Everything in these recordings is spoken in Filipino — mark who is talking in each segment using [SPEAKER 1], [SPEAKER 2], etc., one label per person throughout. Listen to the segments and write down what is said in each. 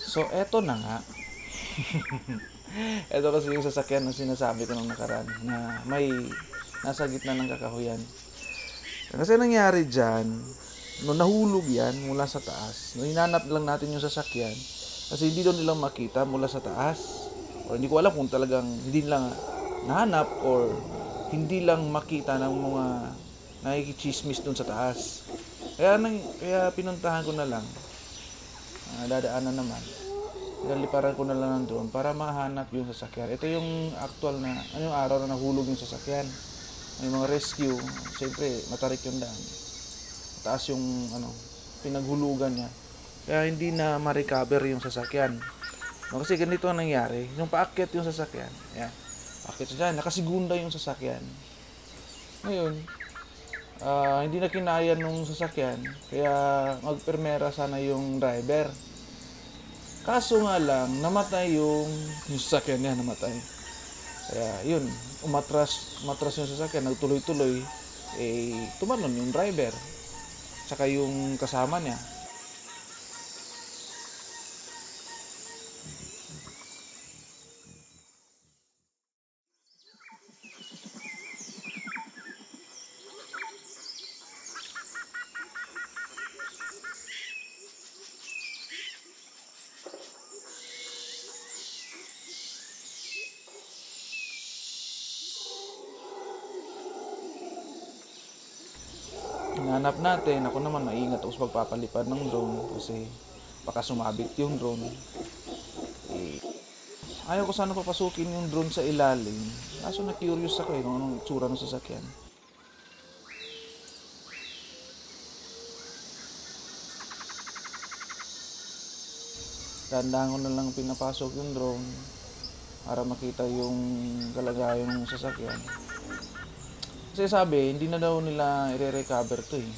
[SPEAKER 1] So, eto na nga. Ito kasi yung sasakyan na sinasabi ko nung nakaraan na may nasa gitna ng kakahuyan. Kasi nangyari dyan, nung nahulog yan mula sa taas, nung hinanap lang natin yung sasakyan, kasi hindi doon nilang makita mula sa taas. O hindi ko alam kung talagang hindi lang nahanap or hindi lang makita ng mga nakikichismis doon sa taas. Kaya pinuntahan ko na lang, dadaanan naman. Naliparan ko na lang ng drone para mahanap yung sasakyan. Ito yung actual na, yung araw na nahulog yung sasakyan. May mga rescue, siyempre matarik yung daan. Taas yung pinaghulugan niya. Kaya hindi na ma-recover yung sasakyan. No, kasi ganito ang nangyari. Yung paakyat yung sasakyan. Yan. Paakyat siya. Nakasigunda yung sasakyan. Ngayon, hindi na kinaya nung sasakyan. Kaya magpermera sana yung driver. Kaso nga lang, namatay yung sasakyan niya, namatay. Kaya yun, umatras yung sasakyan, nagtuloy-tuloy, tumalon yung driver, tsaka yung kasama niya. Hinanap natin, ako naman maingat ako sa pagpapalipad ng drone kasi baka sumabit yung drone. Ayaw ko sana papasukin yung drone sa ilalim. Kaso na-curious ako kung anong itsura ng sasakyan. Tandaan ko na lang pinapasok yung drone para makita yung kalagayan ng sasakyan. Kasi sabi, hindi na daw nila i-recover to yung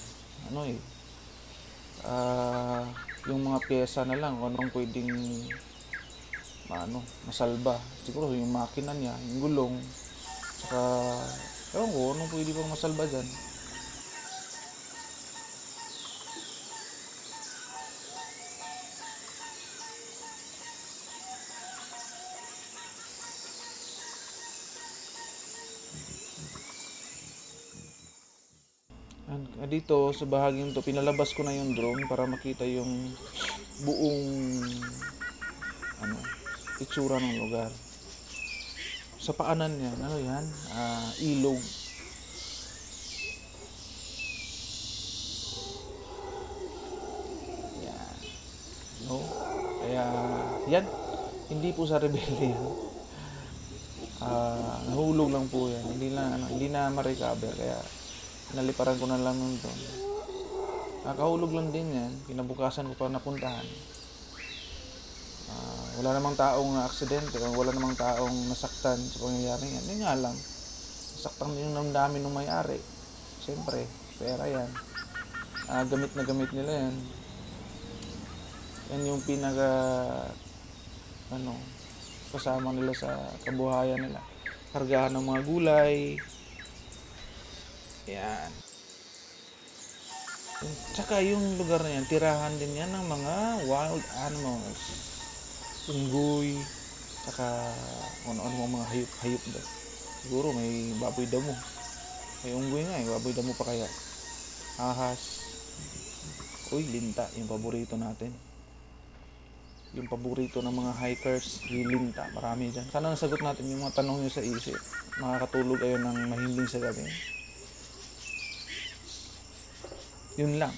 [SPEAKER 1] mga pyesa na lang, kung anong pwedeng masalba. Siguro yung makina niya, yung gulong, saka ewan ko, anong pwede pang masalba dyan. Dito sa bahaging to, pinalabas ko na yung drone para makita yung buong itsura ng lugar. Sa paanan niya, yan? Ilog. Yan. No? Kaya, yan. Hindi po sa rebelde yan. Nahulog lang po yan. Hindi na ma-recover. Kaya, naliparan ko na lang nun doon. Nakahulog lang din yan. Kinabukasan ko pa napuntahan. Wala namang taong aksidente, wala namang taong nasaktan sa pangyayari yan. Hindi nga lang, nasaktan din yung namdamin ng may-ari. Siyempre, pera yan. Gamit na gamit nila yan. Yan yung kasama nila sa kabuhayan nila. Kargahan ng mga gulay. Yan. Tsaka yung lugar na yan, tirahan din yan ng mga wild animals. Unggoy, tsaka ano mga hayop daw. Siguro may baboy damo. May unggoy nga baboy damo pa kaya. Ahas. Uy, linta, yung paborito natin. Yung paborito ng mga hikers, yung linta, marami dyan. Sana nasagot natin yung mga tanong nyo sa isip. Makakatulog kayo ng mahimbing sa gabi. Yun lang.